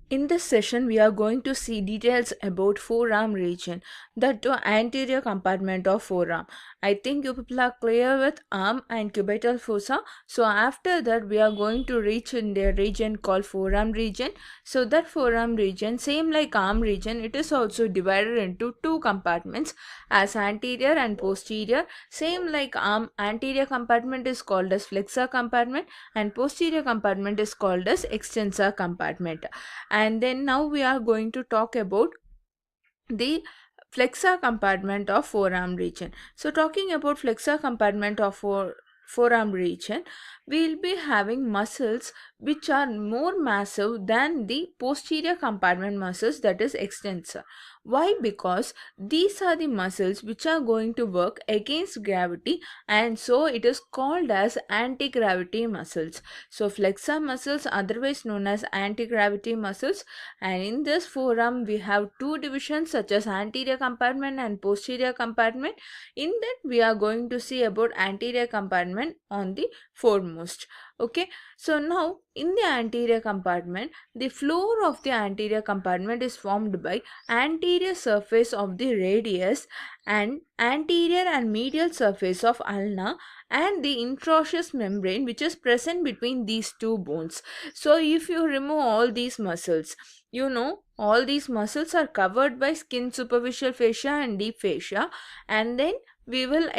In this session, we are going to see details about forearm region, that to anterior compartment of forearm. I think you people are clear with arm and cubital fossa. So after that, we are going to reach in the region called forearm region. So that forearm region, same like arm region, it is also divided into two compartments as anterior and posterior. Same like arm, anterior compartment is called as flexor compartment and posterior compartment is called as extensor compartment. And then now we are going to talk about the flexor compartment of forearm region. So talking about flexor compartment of forearm region, we will be having muscles which are more massive than the posterior compartment muscles, that is extensor. Why? Because these are the muscles which are going to work against gravity, and so it is called as anti-gravity muscles. So flexor muscles, otherwise known as anti-gravity muscles, and in this forearm we have two divisions such as anterior compartment and posterior compartment. In that we are going to see about anterior compartment on the foremost. Okay, so now in the anterior compartment, the floor of the anterior compartment is formed by anterior surface of the radius and anterior and medial surface of ulna and the interosseous membrane which is present between these two bones. So if you remove all these muscles, all these muscles are covered by skin, superficial fascia and deep fascia, and then we will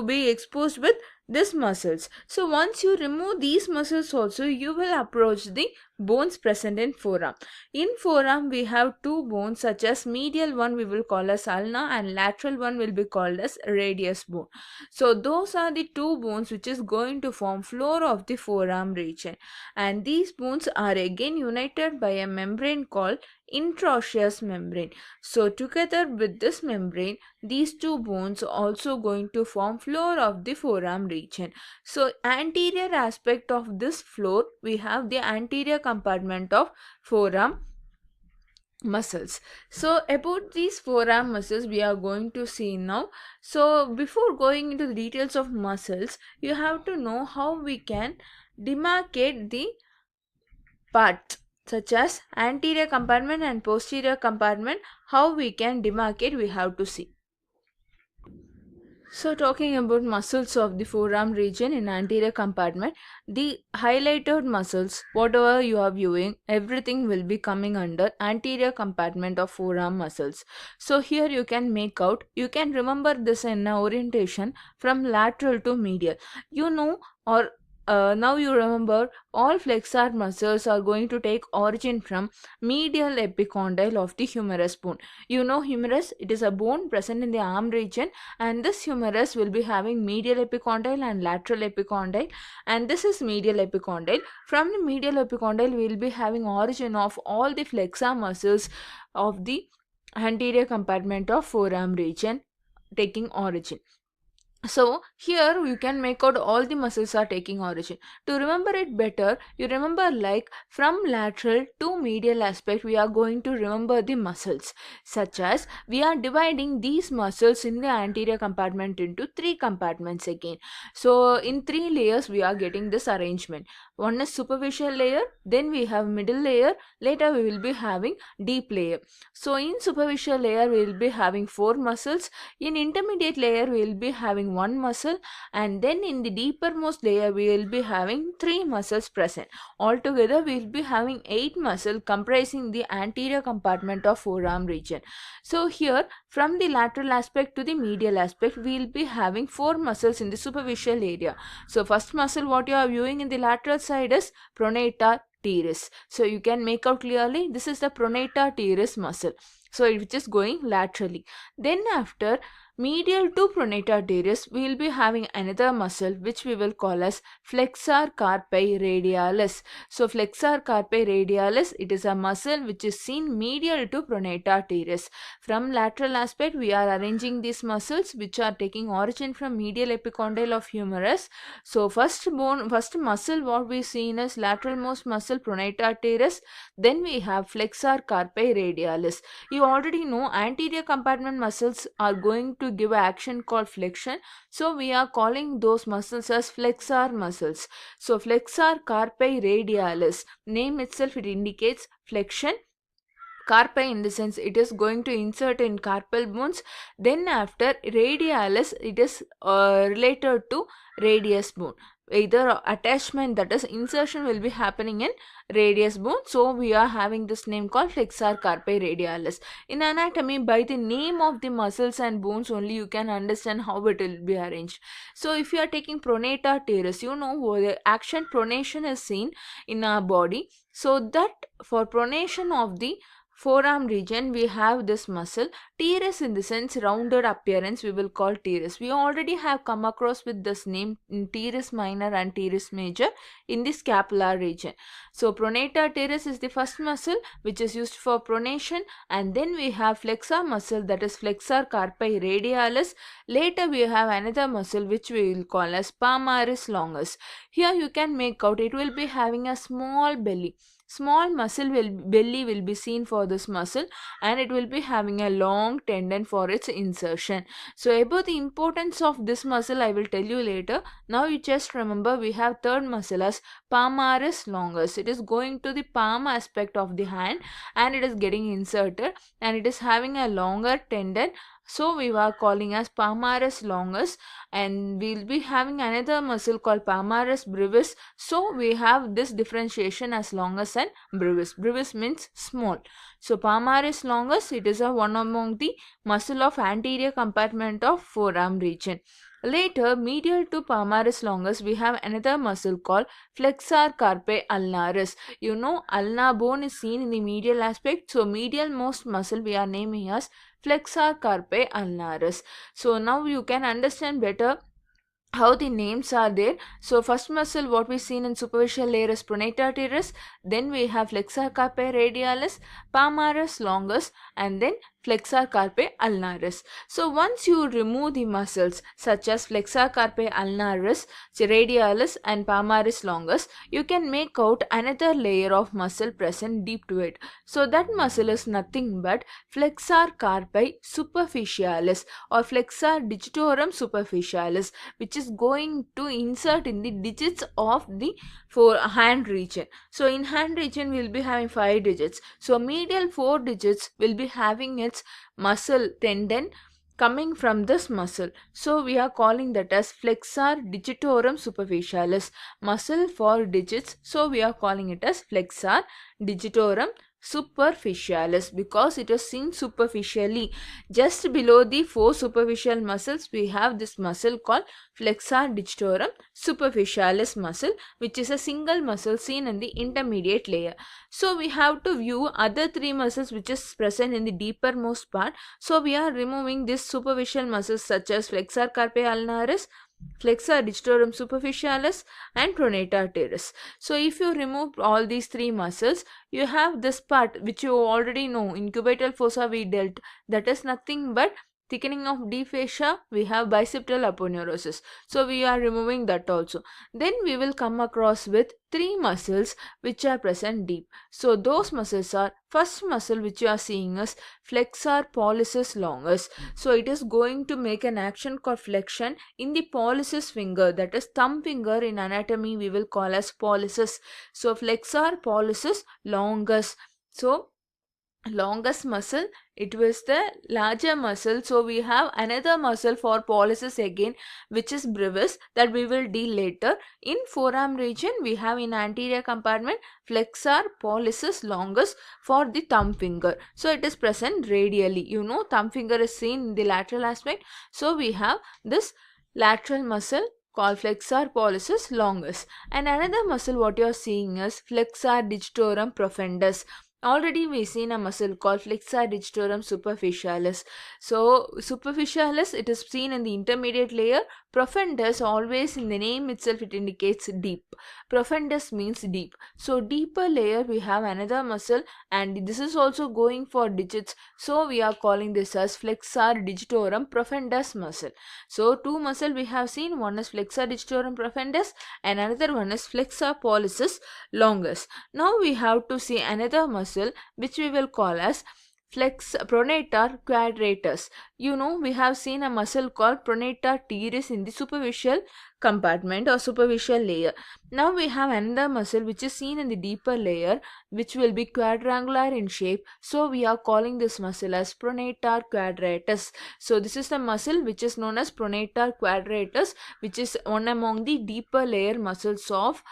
be exposed with these muscles. So once you remove these muscles also, you will approach the bones present in forearm. In forearm we have two bones, such as medial one we will call as ulna and lateral one will be called as radius bone. So those are the two bones which is going to form floor of the forearm region, and these bones are again united by a membrane called interosseous membrane. So together with this membrane, these two bones also going to form floor of the forearm region. So anterior aspect of this floor, we have the anterior compartment of forearm muscles. So about these forearm muscles we are going to see now. So before going into the details of muscles, you have to know how we can demarcate the parts such as anterior compartment and posterior compartment. How we can demarcate, we have to see. So talking about muscles of the forearm region in anterior compartment, the highlighted muscles, whatever you are viewing, everything will be coming under anterior compartment of forearm muscles. So here you can make out, you can remember this in orientation from lateral to medial. Or now you remember all flexor muscles are going to take origin from medial epicondyle of the humerus bone. Humerus, it is a bone present in the arm region, and this humerus will be having medial epicondyle and lateral epicondyle, and this is medial epicondyle. From the medial epicondyle we will be having origin of all the flexor muscles of the anterior compartment of forearm region taking origin. So here you can make out all the muscles are taking origin. To remember it better, you remember like from lateral to medial aspect we are going to remember the muscles, such as we are dividing these muscles in the anterior compartment into three compartments again. So in three layers we are getting this arrangement. One is superficial layer, then we have middle layer, later we will be having deep layer. So in superficial layer we will be having four muscles, in intermediate layer we will be having one muscle, and then in the deepermost layer we will be having three muscles present. Altogether we will be having 8 muscles comprising the anterior compartment of forearm region. So here from the lateral aspect to the medial aspect we will be having 4 muscles in the superficial area. So first muscle what you are viewing in the lateral side is pronator teres. So you can make out clearly this is the pronator teres muscle. So which is going laterally. Then after medial to pronator teres, we will be having another muscle which we will call as flexor carpi radialis. So flexor carpi radialis, it is a muscle which is seen medial to pronator teres. From lateral aspect, we are arranging these muscles which are taking origin from medial epicondyle of humerus. So first muscle what we seen is lateralmost muscle pronator teres. Then we have flexor carpi radialis. You already know anterior compartment muscles are going to give action called flexion, so we are calling those muscles as flexor muscles. So flexor carpi radialis, name itself it indicates flexion, Carpi in the sense it is going to insert in carpal bones. Then after radialis, it is related to radius bone. Either attachment, that is insertion, will be happening in radius bone. So we are having this name called flexor carpi radialis. In anatomy, by the name of the muscles and bones only you can understand how it will be arranged. So if you are taking pronator teres, you know the action pronation is seen in our body. So that for pronation of the forearm region, we have this muscle. Teres in the sense rounded appearance, we will call teres. We already have come across with this name in teres minor and teres major in the scapular region. So pronator teres is the first muscle which is used for pronation, and then we have flexor muscle, that is flexor carpi radialis. Later we have another muscle which we will call as palmaris longus. Here you can make out it will be having a small belly. Small belly will be seen for this muscle, and it will be having a long tendon for its insertion. So about the importance of this muscle I will tell you later. Now you just remember we have third muscle as palmaris longus. It is going to the palm aspect of the hand and it is getting inserted, and it is having a longer tendon. So we are calling as palmaris longus, and we will be having another muscle called palmaris brevis. So we have this differentiation as longus and brevis. Brevis means small. So palmaris longus, it is a one among the muscle of anterior compartment of forearm region. Later, medial to palmaris longus, we have another muscle called flexor carpi ulnaris. You know, ulnar bone is seen in the medial aspect. So medial most muscle we are naming as flexor carpi ulnaris. So now you can understand better how the names are there. So first muscle what we seen in superficial layer is pronator teres, then we have flexor carpi radialis, palmaris longus, and then flexor carpi ulnaris. So once you remove the muscles such as flexor carpi ulnaris, radialis and palmaris longus, you can make out another layer of muscle present deep to it. So that muscle is nothing but flexor carpi superficialis or flexor digitorum superficialis, which is going to insert in the digits of the hand region. So in hand region we will be having 5 digits. So medial 4 digits will be having its muscle tendon coming from this muscle. So we are calling that as flexor digitorum superficialis, muscle for digits. So we are calling it as flexor digitorum superficialis because it is seen superficially. Just below the 4 superficial muscles, we have this muscle called flexor digitorum superficialis muscle, which is a single muscle seen in the intermediate layer. So we have to view other 3 muscles which is present in the deeper most part. So we are removing these superficial muscles such as flexor carpi ulnaris, flexor digitorum superficialis, and pronator teres. So if you remove all these 3 muscles, you have this part which you already know, incubator fossa we dealt, that is nothing but thickening of deep fascia. We have bicipital aponeurosis. So we are removing that also. Then we will come across with 3 muscles which are present deep. So those muscles are, first muscle which you are seeing is flexor pollicis longus. So it is going to make an action called flexion in the pollicis finger, that is thumb finger in anatomy we will call as pollicis. So flexor pollicis longus. So longest muscle, it was the larger muscle. So we have another muscle for pollicis again, which is brevis, that we will deal later. In forearm region we have in anterior compartment flexor pollicis longus for the thumb finger. So it is present radially. You know, thumb finger is seen in the lateral aspect. So we have this lateral muscle called flexor pollicis longus, and another muscle what you are seeing is flexor digitorum profundus. Already we seen a muscle called flexor digitorum superficialis. So superficialis, it is seen in the intermediate layer. Profundus, always in the name itself it indicates deep. Profundus means deep. So deeper layer we have another muscle, and this is also going for digits. So we are calling this as flexor digitorum profundus muscle. So 2 muscle we have seen, one is flexor digitorum profundus and another one is flexor pollicis longus. Now we have to see another muscle which we will call as flex pronator quadratus. You know, we have seen a muscle called pronator teres in the superficial compartment or superficial layer. Now we have another muscle which is seen in the deeper layer, which will be quadrangular in shape. So we are calling this muscle as pronator quadratus. So this is the muscle which is known as pronator quadratus, which is one among the deeper layer muscles of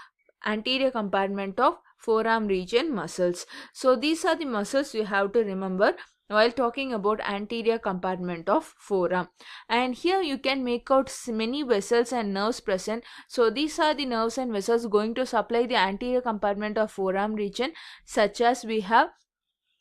anterior compartment of forearm region muscles. So these are the muscles you have to remember while talking about anterior compartment of forearm. And here you can make out many vessels and nerves present. So these are the nerves and vessels going to supply the anterior compartment of forearm region, such as we have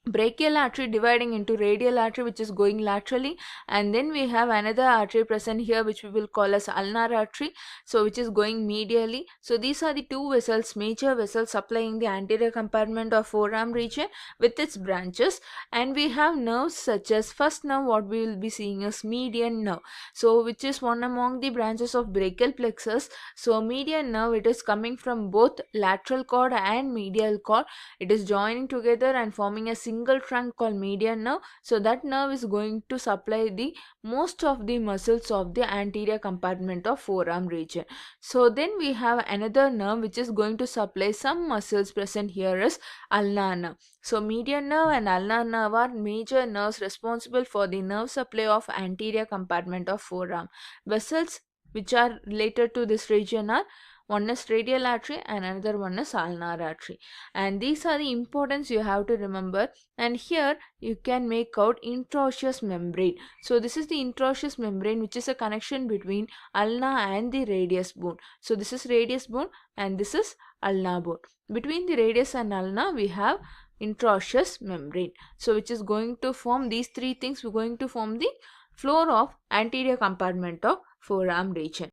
brachial artery dividing into radial artery, which is going laterally, and then we have another artery present here which we will call as ulnar artery, so which is going medially. So these are the two vessels, major vessels supplying the anterior compartment of forearm region with its branches. And we have nerves such as, first nerve what we will be seeing is median nerve, so which is one among the branches of brachial plexus. So median nerve, it is coming from both lateral cord and medial cord. It is joining together and forming a single trunk called median nerve. So that nerve is going to supply the most of the muscles of the anterior compartment of forearm region. So then we have another nerve which is going to supply some muscles present here is ulnar nerve. So median nerve and ulnar nerve are major nerves responsible for the nerve supply of anterior compartment of forearm. Vessels which are related to this region are, one is radial artery and another one is ulnar artery. And these are the importance you have to remember. And here you can make out interosseous membrane. So this is the interosseous membrane, which is a connection between ulna and the radius bone. So this is radius bone and this is ulnar bone. Between the radius and ulna we have interosseous membrane. So which is going to form these three things, we're going to form the floor of anterior compartment of forearm region.